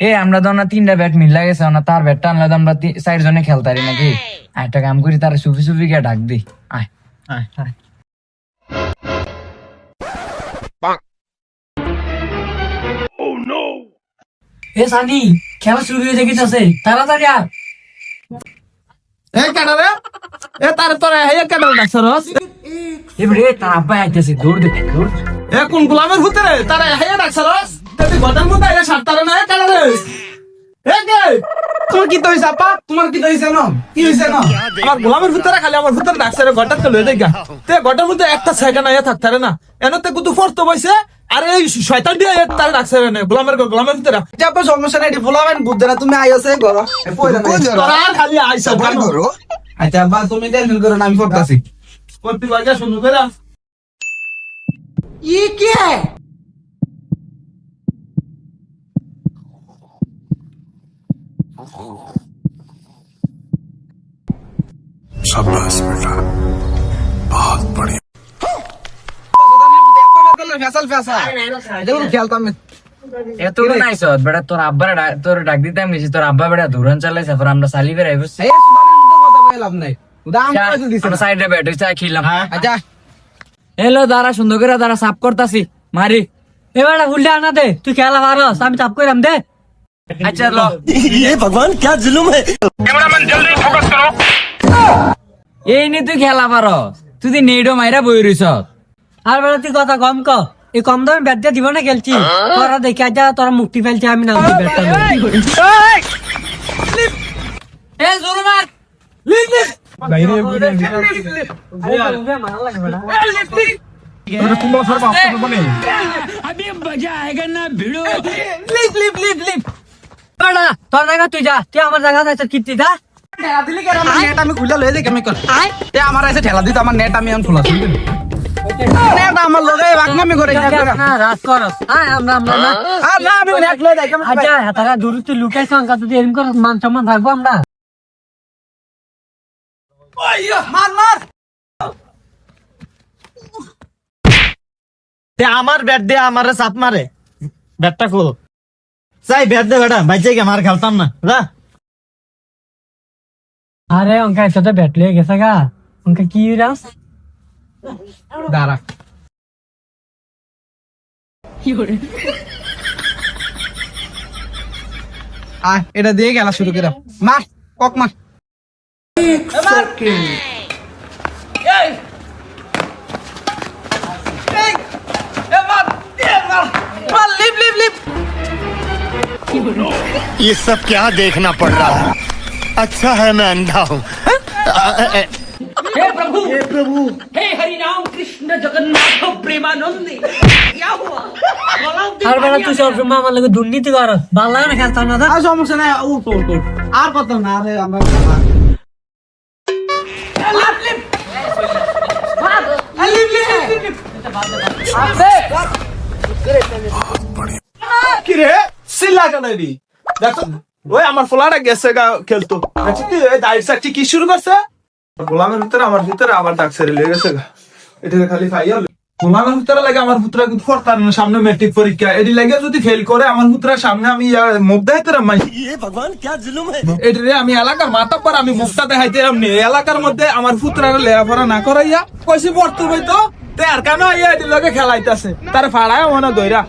এ আমরা তো না 3টা ব্যাট মিল গেছে না, তার ব্যাটটা আনলে তো আমরা 4 জনে খেলতারি নাকি। একটা কাম করি, তার সুফি সুফি গিয়ে ডাক দি। আয় আয় আয়। এ সানি, খেলা শুরু হয়ে গেছে, তাড়াতাড়ি আয়। এই কেন রে? এ তার তোরা হেয়া কেন ডাকছরস? এবারে তার আব্বা আইতেছে, দৌড় দে দৌড়। এ কোন গোলামের ভূতরে তারা হেয়া ডাকছরস? তুই গটার মধ্যে আইলে সাতটারে না কেন রে? এ কে? তোমার কি হইছে আপা? তোমার কি হইছে না? কি হইছে না? আমার গোলামের ভূতরে খালি আমার ভূতরে ডাকছরে গটার তো লয়ে দেগা। তে গটার মধ্যে একটা সেকেন্ড আইয়া থাকতারে না। এনতে কুতু ফরতো বইছে। আরে এই শয়তান দিয়ে তার ডাকছরে না গোলামের ভূতরে। যাবো সমস্যা নাই, ফুলাবেন বুদ্ধরা তুমি আইছে ঘর তোরা খালি আইছা করো। আচ্ছা বা তুমি টেনশন করো না, আমি করতেছি। করতে বাজা শুনু করে शाबाश बेटा, बहुत बढ़िया। ফেসাল ফেসাল দেখুন খেলতাম এত নাইস বেটা, তোর আব্বার তোর ডাক দিতাম গেছি, তোর আব্বা বেটা ধুরন চালাইছে, পর আমরা চালি বেড়াই বসছি। এই সুদানের মধ্যে কথা বললাম নাই, দাম কত দিছ আমরা সাইডে ব্যাট হইছে খেলাম। আচ্ছা এলো দাঁড়া, সুন্দর করে দাঁড়া, সাফ করতাছি মারি। এবারে উল্টে আনা দে, তুই খেলা পারস, আমি চাপ কইরাম দে। আচ্ছা লো, ये भगवान क्या जुल्म है। এই নি তুই খেলা পারস, তুই দি নেইডো মাইরা বই রইছ। আর বেলা তুই কথা কম ক, এই কম দামে ব্যাট দিয়ে দিব না খেলছি। তোরা দেখে আজ তোরা মুক্তি ফেলছে, আমি নাম ব্যাটটা এ জোরে মার। তোর জায়গা তুই যা, তুই আমার জায়গা আছে কীর্তি যা। ঠেলা দিলি কেন? আমার নেট আমি খুলে লয়ে যাই কেমন কর এ আমার আছে ঠেলা দিতে, আমার নেট আমি এখন খোলা নেট আমার লগে বাকনামি করে না রাত করস, আমরা না। আর না আমি নেট লয়ে যাই কেমন আচ্ছা তারা দূর তুই লুকাইছ, অঙ্কা যদি এরকম করে মান সম্মান থাকবো আমরা। মার মার আমার ব্যাট দিয়ে আমারে চাপ মারে, ব্যাটটা খোল। চাই ব্যাট দে বেটা, বাইচে গে মার খেলতাম না যা। আরে অঙ্কা এত ব্যাট লিয়ে গেছে গা, অঙ্কা কি রাস দাঁড়া এটা দিয়ে খেলা শুরু করে মার কক মার ये सब क्या देखना पड़ रहा है। अच्छा है मैं अंधा हूँ। আর বেলা তুই সব সময় আমার লাগে দুর্নীতি করস, ভালো লাগে না খেলতাম না। আর সমস্যা নাই, আর কত না আরে আমরা কি রে সিল্লা কেন রে? দেখো ওই আমার ফোলাটা গেছে গা খেলতো, দেখছি তুই এই দাইর সাচ্ছি কি শুরু করছে। গোলামের ভিতরে আমার ভিতরে আবার ডাক সেরে লেগে গেছে গা, এটা খালি ফাইয়া গোলামের ভিতরে লাগে আমার পুত্রা কিন্তু ফরতার সামনে মেট্রিক পরীক্ষা, এটি লাগে যদি ফেল করে আমার পুত্রার সামনে আমি মুখ দেখাইতে রামাই। ये भगवान क्या जुल्म है। এটি আমি এলাকার মাথা পর আমি মুখটা দেখাইতে রামনি, এলাকার মধ্যে আমার পুত্রার লেখাপড়া না করাইয়া কইছি পড়তে বইতো তে আর কেন আইয়া এটি লগে খেলাইতেছে, তার ফাড়ায় মনে দইরা।